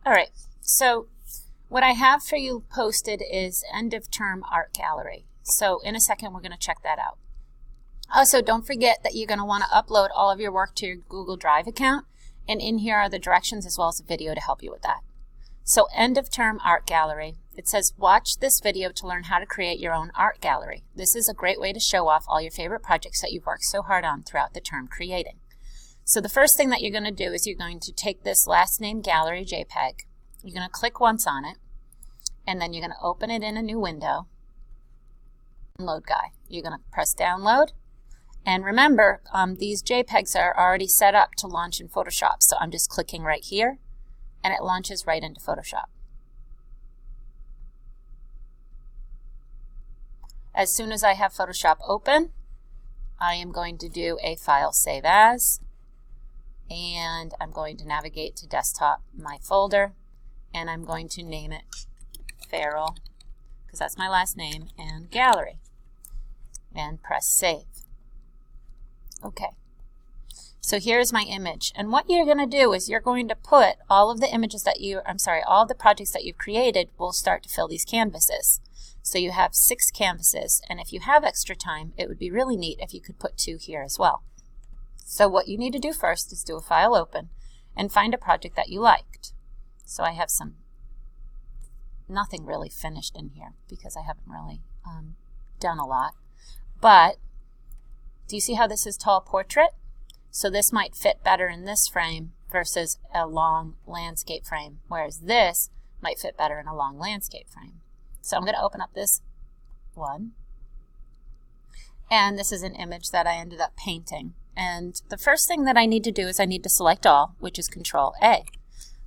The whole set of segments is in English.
All right, so what I have for you posted is end of term art gallery. So in a second, we're going to check that out. Also, don't forget that you're going to want to upload all of your work to your Google Drive account. And in here are the directions as well as a video to help you with that. So end of term art gallery. It says watch this video to learn how to create your own art gallery. This is a great way to show off all your favorite projects that you've worked so hard on throughout the term creating. So the first thing that you're going to do is you're going to take this last name gallery JPEG. You're going to click once on it, and then you're going to open it in a new window. Download guy. You're going to press download. And remember, these JPEGs are already set up to launch in Photoshop. So I'm just clicking right here, and it launches right into Photoshop. As soon as I have Photoshop open, I am going to do a file save as, and I'm going to navigate to desktop, my folder, and I'm going to name it Farrell, because that's my last name, and gallery, and press save. Okay, so here's my image, and what you're going to do is you're going to put all of the images that all the projects that you've created will start to fill these canvases. So you have 6 canvases, and if you have extra time, it would be really neat if you could put 2 here as well. So what you need to do first is do a file open and find a project that you liked. So I have nothing really finished in here because I haven't really done a lot. But do you see how this is tall portrait? So this might fit better in this frame versus a long landscape frame, whereas this might fit better in a long landscape frame. So I'm going to open up this one, and this is an image that I ended up painting. And the first thing that I need to do is I need to select all, which is Control A.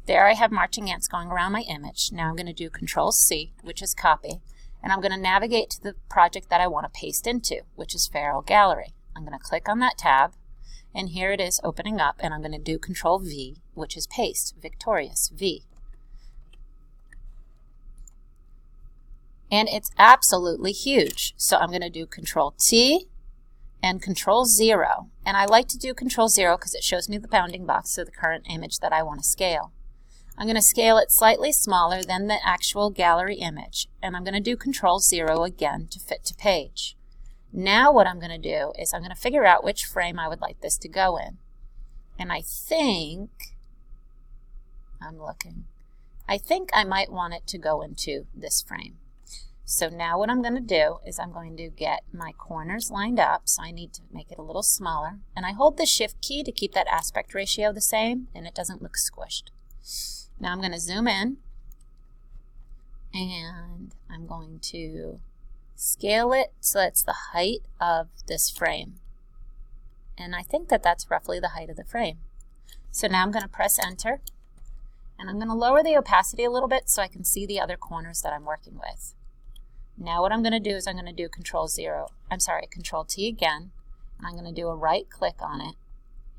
There I have marching ants going around my image. Now I'm going to do Control C, which is copy, and I'm going to navigate to the project that I want to paste into, which is Farrell Gallery. I'm going to click on that tab, and here it is opening up, and I'm going to do Control V, which is paste, Victorious V. And it's absolutely huge. So I'm going to do Control T and Control 0. And I like to do Control 0 because it shows me the bounding box of the current image that I want to scale. I'm going to scale it slightly smaller than the actual gallery image. And I'm going to do Control 0 again to fit to page. Now what I'm going to do is I'm going to figure out which frame I would like this to go in. And I think I might want it to go into this frame. So now what I'm going to do is I'm going to get my corners lined up, so I need to make it a little smaller. And I hold the Shift key to keep that aspect ratio the same, and it doesn't look squished. Now I'm going to zoom in, and I'm going to scale it so it's the height of this frame. And I think that that's roughly the height of the frame. So now I'm going to press Enter, and I'm going to lower the opacity a little bit so I can see the other corners that I'm working with. Now what I'm going to do is I'm going to do Control T again, and I'm going to do a right click on it,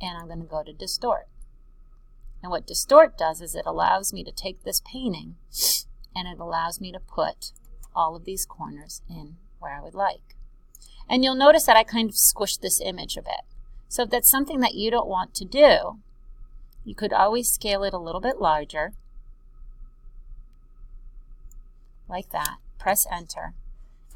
and I'm going to go to Distort. And what Distort does is it allows me to take this painting, and it allows me to put all of these corners in where I would like. And you'll notice that I kind of squished this image a bit. So if that's something that you don't want to do, you could always scale it a little bit larger, like that. Press Enter,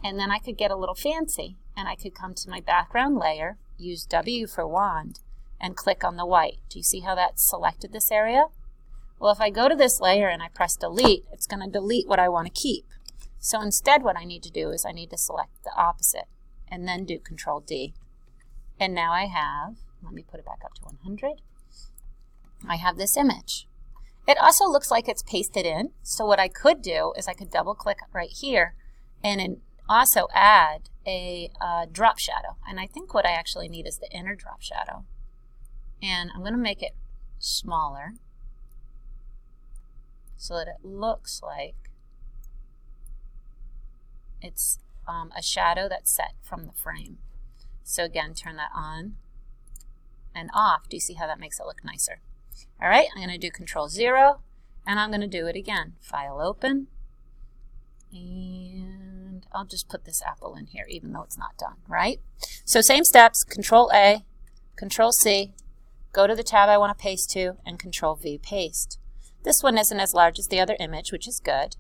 and then I could get a little fancy, and I could come to my background layer, use W for wand, and click on the white. Do you see how that selected this area? Well, if I go to this layer and I press delete, it's going to delete what I want to keep. So instead what I need to do is I need to select the opposite, and then do Control D. And now I have, let me put it back up to 100, I have this image. It also looks like it's pasted in, so what I could do is I could double click right here and also add a drop shadow. And I think what I actually need is the inner drop shadow. And I'm going to make it smaller so that it looks like it's a shadow that's set from the frame. So again, turn that on and off. Do you see how that makes it look nicer? All right, I'm going to do Control 0, and I'm going to do it again. File open, and I'll just put this apple in here even though it's not done, right? So same steps, Control A, Control C, go to the tab I want to paste to, and Control V, paste. This one isn't as large as the other image, which is good.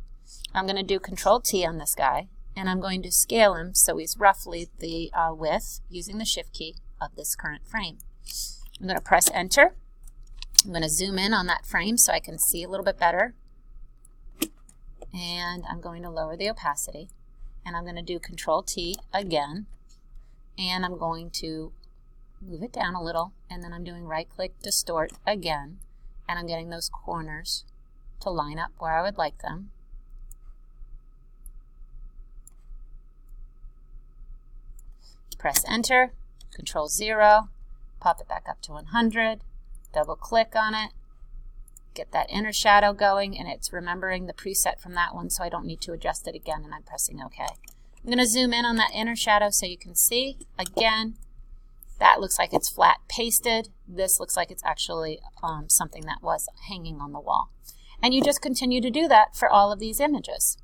I'm going to do Control T on this guy, and I'm going to scale him so he's roughly the width using the Shift key of this current frame. I'm going to press Enter. I'm going to zoom in on that frame so I can see a little bit better. And I'm going to lower the opacity. And I'm going to do Control T again. And I'm going to move it down a little. And then I'm doing right-click Distort again. And I'm getting those corners to line up where I would like them. Press Enter, Control 0, pop it back up to 100, double click on it, get that inner shadow going, and it's remembering the preset from that one, so I don't need to adjust it again, and I'm pressing OK. I'm going to zoom in on that inner shadow so you can see. Again, that looks like it's flat pasted. This looks like it's actually something that was hanging on the wall. And you just continue to do that for all of these images.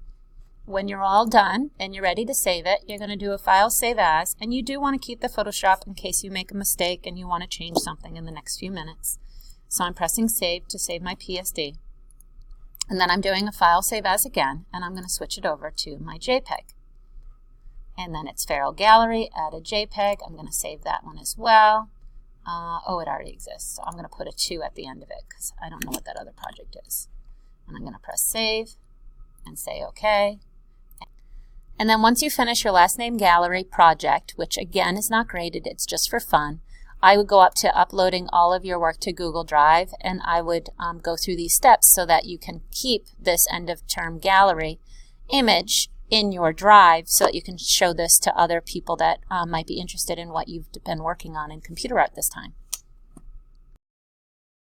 When you're all done and you're ready to save it, you're going to do a File Save As, and you do want to keep the Photoshop in case you make a mistake and you want to change something in the next few minutes. So I'm pressing Save to save my PSD. And then I'm doing a File Save As again, and I'm going to switch it over to my JPEG. And then it's Feral Gallery, add a JPEG. I'm going to save that one as well. Oh, it already exists, so I'm going to put a 2 at the end of it because I don't know what that other project is. And I'm going to press Save and say OK. And then once you finish your last name gallery project, which again is not graded, it's just for fun, I would go up to uploading all of your work to Google Drive, and I would go through these steps so that you can keep this end of term gallery image in your drive so that you can show this to other people that might be interested in what you've been working on in computer art this time.